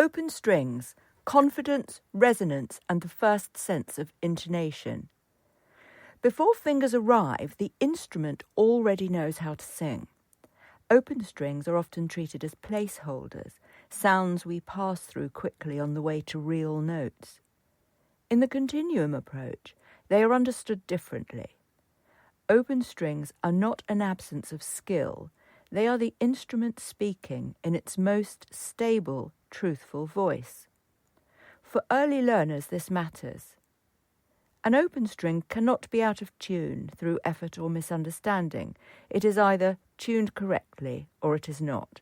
Open strings, confidence, resonance, and the first sense of intonation. Before fingers arrive, the instrument already knows how to sing. Open strings are often treated as placeholders, sounds we pass through quickly on the way to real notes. In the Continuum Approach, they are understood differently. Open strings are not an absence of skill, they are the instrument speaking in its most stable, truthful voice. For early learners, this matters. An open string cannot be out of tune through effort or misunderstanding. It is either tuned correctly or it is not.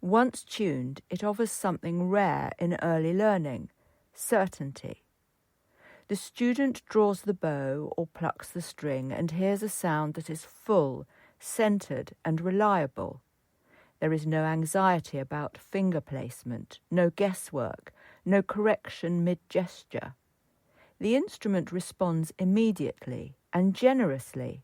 Once tuned, it offers something rare in early learning, certainty. The student draws the bow or plucks the string and hears a sound that is full, centred and reliable. There is no anxiety about finger placement, no guesswork, no correction mid-gesture. The instrument responds immediately and generously.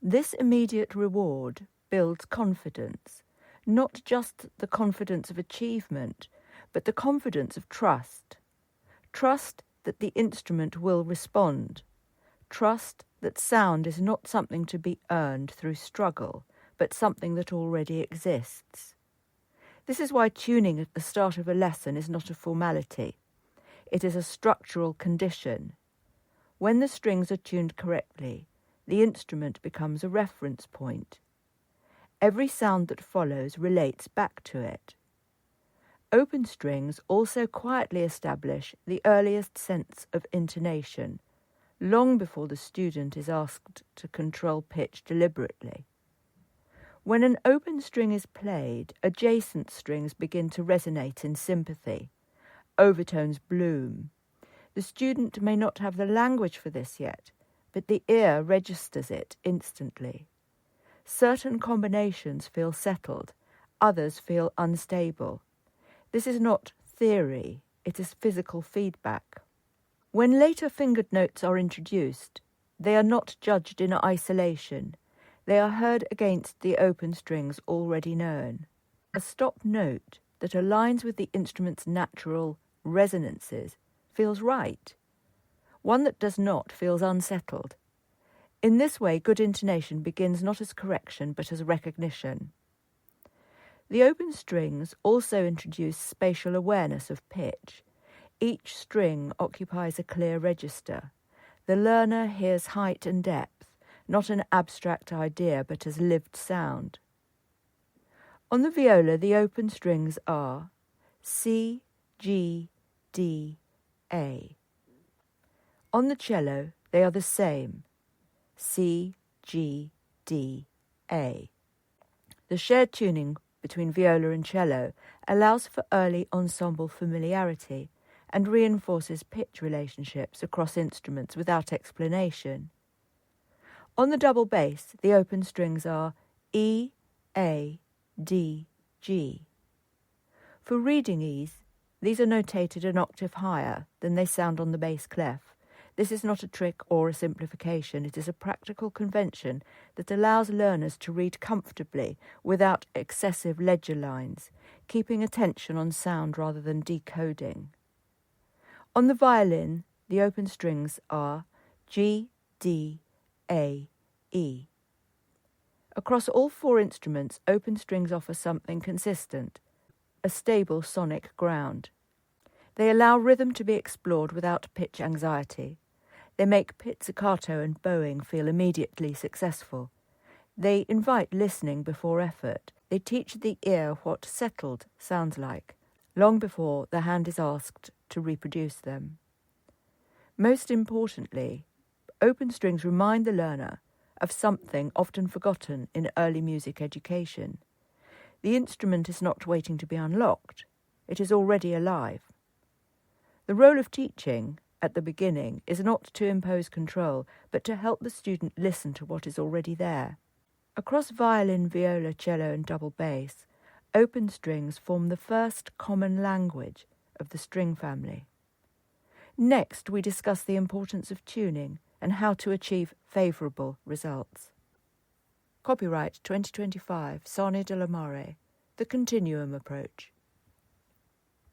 This immediate reward builds confidence, not just the confidence of achievement, but the confidence of trust. Trust that the instrument will respond. Trust that sound is not something to be earned through struggle, but something that already exists. This is why tuning at the start of a lesson is not a formality. It is a structural condition. When the strings are tuned correctly, the instrument becomes a reference point. Every sound that follows relates back to it. Open strings also quietly establish the earliest sense of intonation, long before the student is asked to control pitch deliberately. When an open string is played, adjacent strings begin to resonate in sympathy. Overtones bloom. The student may not have the language for this yet, but the ear registers it instantly. Certain combinations feel settled, others feel unstable. This is not theory, it is physical feedback. When later fingered notes are introduced, they are not judged in isolation. They are heard against the open strings already known. A stop note that aligns with the instrument's natural resonances feels right. One that does not feels unsettled. In this way, good intonation begins not as correction but as recognition. The open strings also introduce spatial awareness of pitch. Each string occupies a clear register. The learner hears height and depth, not an abstract idea but as lived sound. On the viola, the open strings are C, G, D, A. On the cello, they are the same, C, G, D, A. The shared tuning between viola and cello allows for early ensemble familiarity and reinforces pitch relationships across instruments without explanation. On the double bass, the open strings are E, A, D, G. For reading ease, these are notated an octave higher than they sound on the bass clef. This is not a trick or a simplification. It is a practical convention that allows learners to read comfortably without excessive ledger lines, keeping attention on sound rather than decoding. On the violin, the open strings are G, D, A, E. Across all four instruments, open strings offer something consistent, a stable sonic ground. They allow rhythm to be explored without pitch anxiety. They make pizzicato and bowing feel immediately successful. They invite listening before effort. They teach the ear what settled sounds like, long before the hand is asked to reproduce them. Most importantly, open strings remind the learner of something often forgotten in early music education. The instrument is not waiting to be unlocked. It is already alive. The role of teaching at the beginning is not to impose control, but to help the student listen to what is already there. Across violin, viola, cello and double bass, open strings form the first common language of the string family. Next, we discuss the importance of tuning and how to achieve favourable results. Copyright 2025, Sarnia de la Maré, The Continuum Approach.